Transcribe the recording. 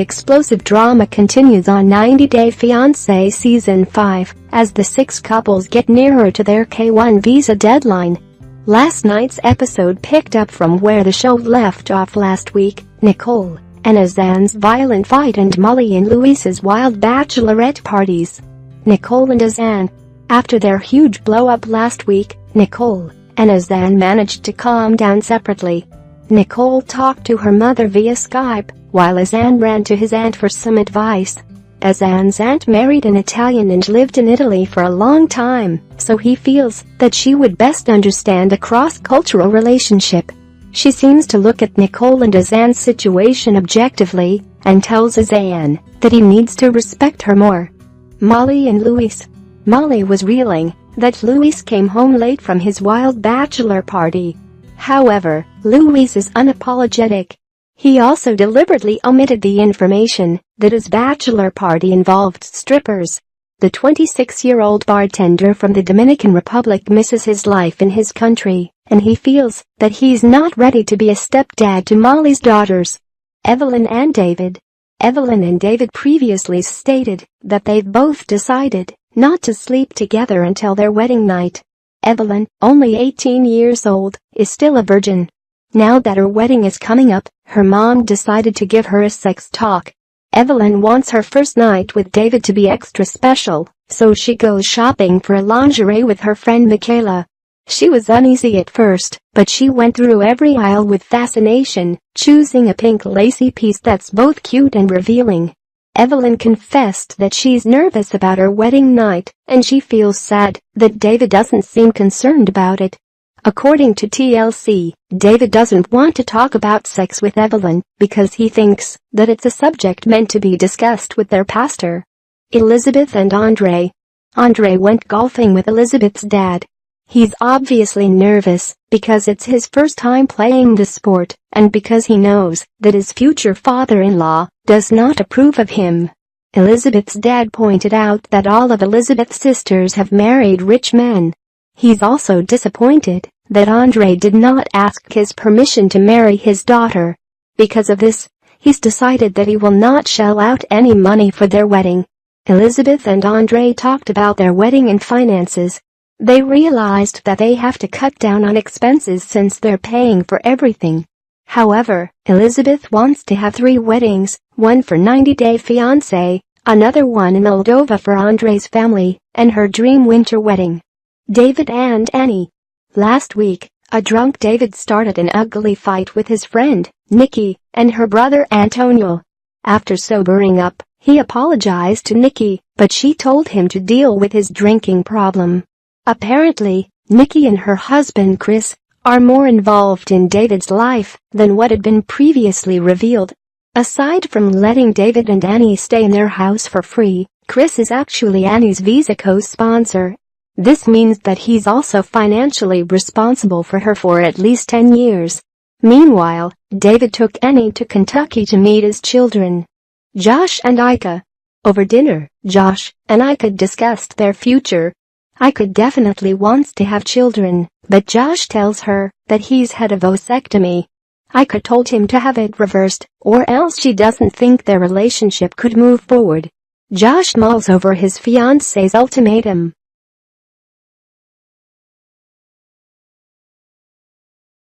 explosive drama continues on 90 Day Fiancé Season 5 as the six couples get nearer to their K1 visa deadline. Last night's episode picked up from where the show left off last week. Nicole and Azan's violent fight and Molly and Luis's wild bachelorette parties. Nicole and Azan. After their huge blow-up last week, Nicole and Azan managed to calm down separately. Nicole talked to her mother via Skype, while Azan ran to his aunt for some advice. Azan's aunt married an Italian and lived in Italy for a long time, so he feels that she would best understand a cross-cultural relationship. She seems to look at Nicole and Azan's situation objectively, and tells Azan that he needs to respect her more. Molly and Luis. Molly was reeling that Luis came home late from his wild bachelor party. However, Luis is unapologetic. He also deliberately omitted the information that his bachelor party involved strippers. The 26-year-old bartender from the Dominican Republic misses his life in his country, and he feels that he's not ready to be a stepdad to Molly's daughters. Evelyn and David. Evelyn and David previously stated that they've both decided not to sleep together until their wedding night. Evelyn, only 18 years old, is still a virgin. Now that her wedding is coming up, her mom decided to give her a sex talk. Evelyn wants her first night with David to be extra special, so she goes shopping for lingerie with her friend Michaela. She was uneasy at first, but she went through every aisle with fascination, choosing a pink lacy piece that's both cute and revealing. Evelyn confessed that she's nervous about her wedding night, and she feels sad that David doesn't seem concerned about it. According to TLC, David doesn't want to talk about sex with Evelyn because he thinks that it's a subject meant to be discussed with their pastor. Elizabeth and Andre. Andre went golfing with Elizabeth's dad. He's obviously nervous because it's his first time playing the sport and because he knows that his future father-in-law does not approve of him. Elizabeth's dad pointed out that all of Elizabeth's sisters have married rich men. He's also disappointed that Andre did not ask his permission to marry his daughter. Because of this, he's decided that he will not shell out any money for their wedding. Elizabeth and Andre talked about their wedding and finances. They realized that they have to cut down on expenses since they're paying for everything. However, Elizabeth wants to have 3 weddings, one for 90 Day Fiancé, another one in Moldova for Andre's family, and her dream winter wedding. David and Annie. Last week, a drunk David started an ugly fight with his friend, Nikki, and her brother Antonio. After sobering up, he apologized to Nikki, but she told him to deal with his drinking problem. Apparently, Nikki and her husband Chris are more involved in David's life than what had been previously revealed. Aside from letting David and Annie stay in their house for free, Chris is actually Annie's visa co-sponsor. This means that he's also financially responsible for her for at least 10 years. Meanwhile, David took Annie to Kentucky to meet his children. Josh and Ika. Over dinner, Josh and Ika discussed their future. Ika definitely wants to have children, but Josh tells her that he's had a vasectomy. Ika told him to have it reversed, or else she doesn't think their relationship could move forward. Josh mulls over his fiancé's ultimatum,